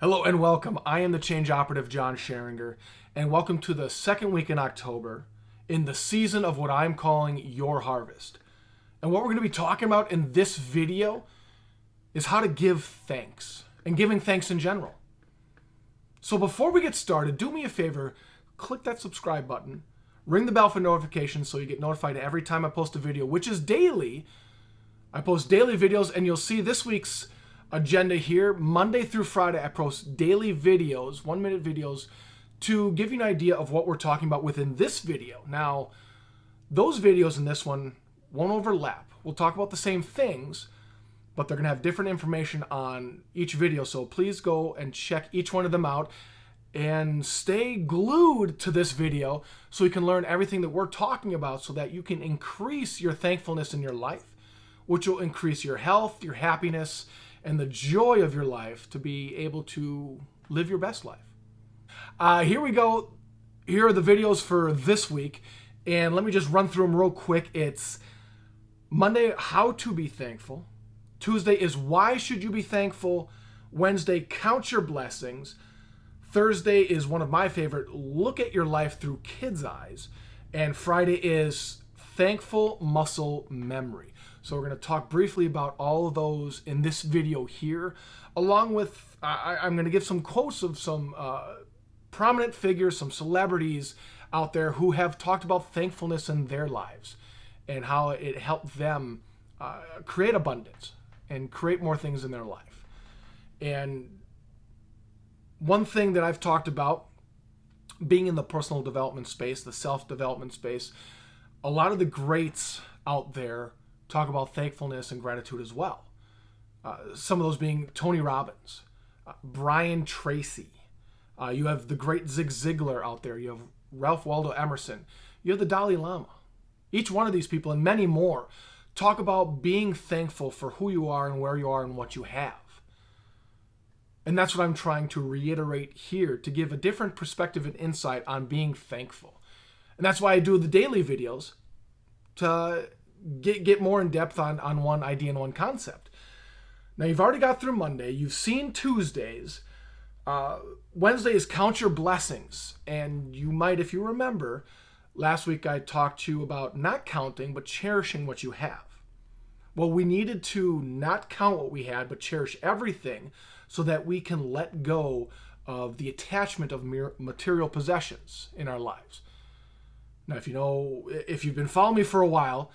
Hello and welcome. I am the Change Operative, Jon Scharinger, and welcome to the second week in October in the season of what I'm calling Your Harvest. And what we're going to be talking about in this video is how to give thanks and giving thanks in general. So before we get started, do me a favor, click that subscribe button, ring the bell for notifications so you get notified every time I post a video, which is daily. I post daily videos, and you'll see this week's agenda here. Monday through Friday, I post daily videos, 1-minute videos, to give you an idea of what we're talking about within this video. Now, those videos in this one won't overlap. We'll talk about the same things, but they're going to have different information on each video. So please go and check each one of them out and stay glued to this video so you can learn everything that we're talking about so that you can increase your thankfulness in your life, which will increase your health, your happiness, and the joy of your life to be able to live your best life. Here we go. Here are the videos for this week. And let me just run through them real quick. It's Monday, how to be thankful. Tuesday is why should you be thankful. Wednesday, count your blessings. Thursday is one of my favorite, look at your life through kids' eyes. And Friday is thankful muscle memory. So we're going to talk briefly about all of those in this video here, along with, I'm going to give some quotes of some prominent figures, some celebrities out there who have talked about thankfulness in their lives and how it helped them create abundance and create more things in their life. And one thing that I've talked about, being in the personal development space, the self-development space, a lot of the greats out there talk about thankfulness and gratitude as well. Some of those being Tony Robbins, Brian Tracy. You have the great Zig Ziglar out there. You have Ralph Waldo Emerson. You have the Dalai Lama. Each one of these people and many more talk about being thankful for who you are and where you are and what you have. And that's what I'm trying to reiterate here, to give a different perspective and insight on being thankful. And that's why I do the daily videos, to get more in depth on one idea and one concept. Now, you've already got through Monday. You've seen Tuesdays. Wednesday is count your blessings. And you might, if you remember, last week I talked to you about not counting, but cherishing what you have. Well, we needed to not count what we had, but cherish everything so that we can let go of the attachment of material possessions in our lives. Now, if you've been following me for a while,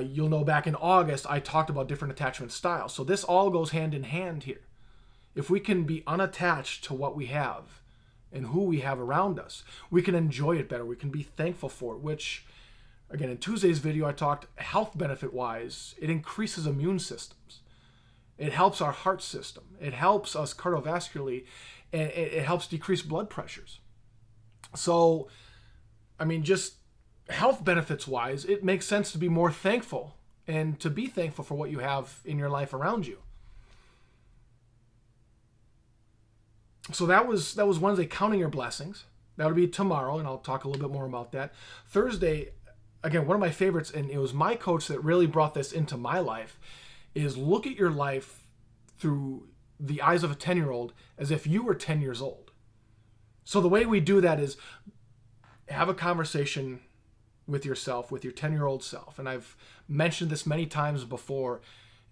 you'll know back in August, I talked about different attachment styles. So this all goes hand in hand here. If we can be unattached to what we have and who we have around us, we can enjoy it better. We can be thankful for it, which, again, in Tuesday's video, I talked health benefit-wise. It increases immune systems. It helps our heart system. It helps us cardiovascularly, and it helps decrease blood pressures. So, just health benefits wise, it makes sense to be more thankful and to be thankful for what you have in your life around you. So that was Wednesday, counting your blessings. That'll be tomorrow, and I'll talk a little bit more about that. Thursday, again, one of my favorites, and it was my coach that really brought this into my life, is look at your life through the eyes of a 10-year-old as if you were 10 years old. So the way we do that is have a conversation with yourself, with your 10-year-old self. And I've mentioned this many times before,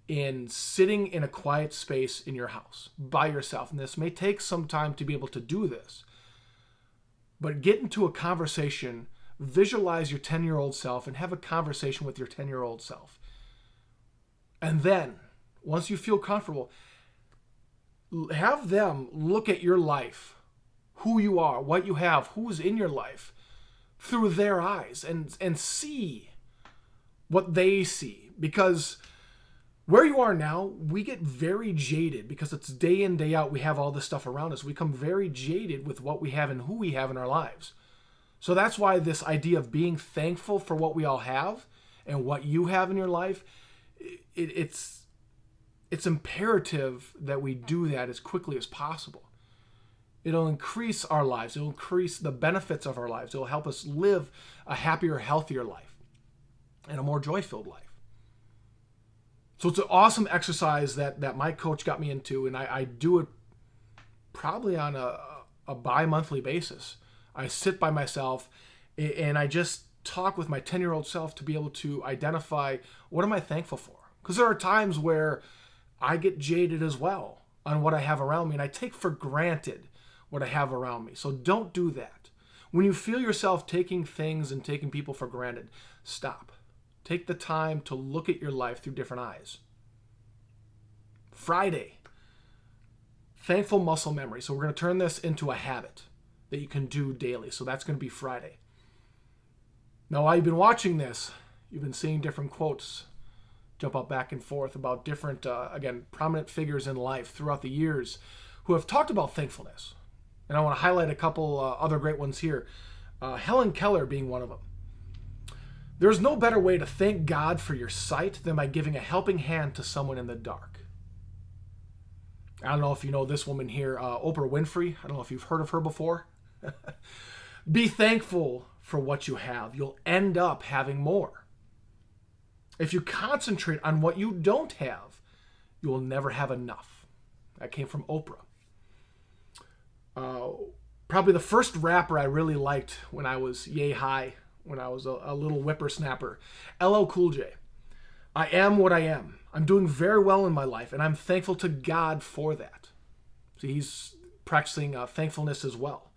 in sitting in a quiet space in your house by yourself. And this may take some time to be able to do this, but get into a conversation, visualize your 10-year-old self and have a conversation with your 10-year-old self. And then, once you feel comfortable, have them look at your life, who you are, what you have, who's in your life, through their eyes and see what they see. Because where you are now, we get very jaded because it's day in, day out. We have all this stuff around us. We become very jaded with what we have and who we have in our lives. So that's why this idea of being thankful for what we all have and what you have in your life, it's imperative that we do that as quickly as possible. It'll increase our lives. It'll increase the benefits of our lives. It'll help us live a happier, healthier life and a more joy-filled life. So it's an awesome exercise that my coach got me into, and I do it probably on a bi-monthly basis. I sit by myself and I just talk with my 10-year-old self to be able to identify, what am I thankful for? Because there are times where I get jaded as well on what I have around me, and I take for granted what I have around me. So don't do that. When you feel yourself taking things and taking people for granted, stop. Take the time to look at your life through different eyes. Friday, thankful muscle memory. So we're going to turn this into a habit that you can do daily. So that's going to be Friday. Now, while you've been watching this, you've been seeing different quotes jump up back and forth about different, again, prominent figures in life throughout the years who have talked about thankfulness. And I want to highlight a couple other great ones here. Helen Keller being one of them. There's no better way to thank God for your sight than by giving a helping hand to someone in the dark. I don't know if you know this woman here, Oprah Winfrey. I don't know if you've heard of her before. Be thankful for what you have. You'll end up having more. If you concentrate on what you don't have, you will never have enough. That came from Oprah. Probably the first rapper I really liked when I was yay high, when I was a little whippersnapper, LL Cool J. I am what I am. I'm doing very well in my life, and I'm thankful to God for that. See, he's practicing thankfulness as well.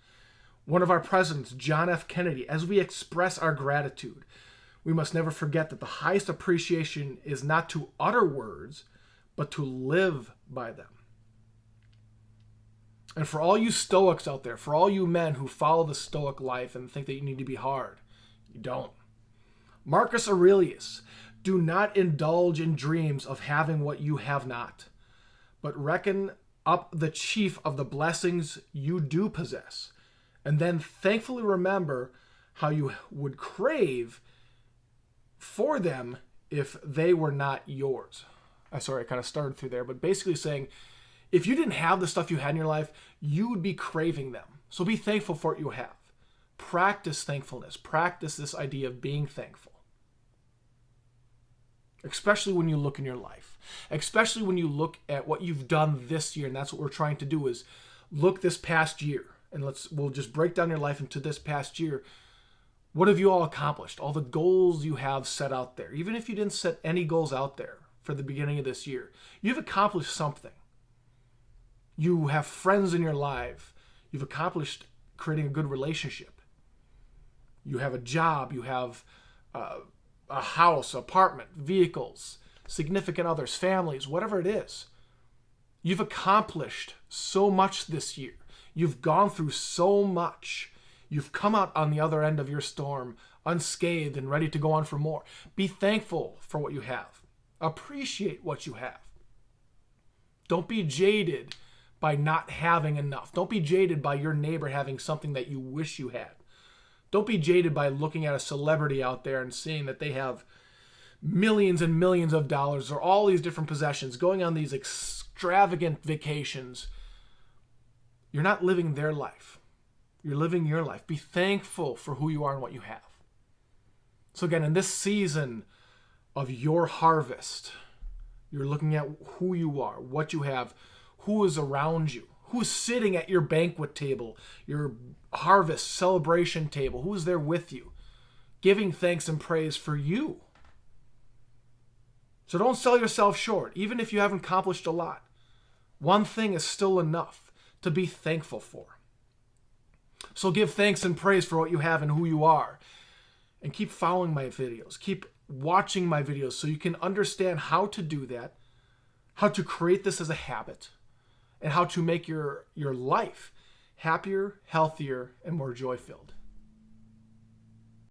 One of our presidents, John F. Kennedy, as we express our gratitude, we must never forget that the highest appreciation is not to utter words, but to live by them. And for all you Stoics out there, for all you men who follow the Stoic life and think that you need to be hard, you don't. Marcus Aurelius, do not indulge in dreams of having what you have not, but reckon up the chief of the blessings you do possess, and then thankfully remember how you would crave for them if they were not yours. Sorry, I kind of started through there, but basically saying, if you didn't have the stuff you had in your life, you would be craving them. So be thankful for what you have. Practice thankfulness. Practice this idea of being thankful. Especially when you look in your life. Especially when you look at what you've done this year, and that's what we're trying to do, is look this past year. And we'll just break down your life into this past year. What have you all accomplished? All the goals you have set out there. Even if you didn't set any goals out there for the beginning of this year, you've accomplished something. You have friends in your life. You've accomplished creating a good relationship. You have a job. You have a house, apartment, vehicles, significant others, families, whatever it is. You've accomplished so much this year. You've gone through so much. You've come out on the other end of your storm unscathed and ready to go on for more. Be thankful for what you have. Appreciate what you have. Don't be jaded by not having enough. Don't be jaded by your neighbor having something that you wish you had. Don't be jaded by looking at a celebrity out there and seeing that they have millions and millions of dollars or all these different possessions, going on these extravagant vacations. You're not living their life. You're living your life. Be thankful for who you are and what you have. So again, in this season of your harvest, you're looking at who you are, what you have, who is around you, who is sitting at your banquet table, your harvest celebration table, who is there with you, giving thanks and praise for you. So don't sell yourself short, even if you haven't accomplished a lot. One thing is still enough to be thankful for. So give thanks and praise for what you have and who you are. And keep following my videos. Keep watching my videos so you can understand how to do that, how to create this as a habit, and how to make your life happier, healthier, and more joy-filled.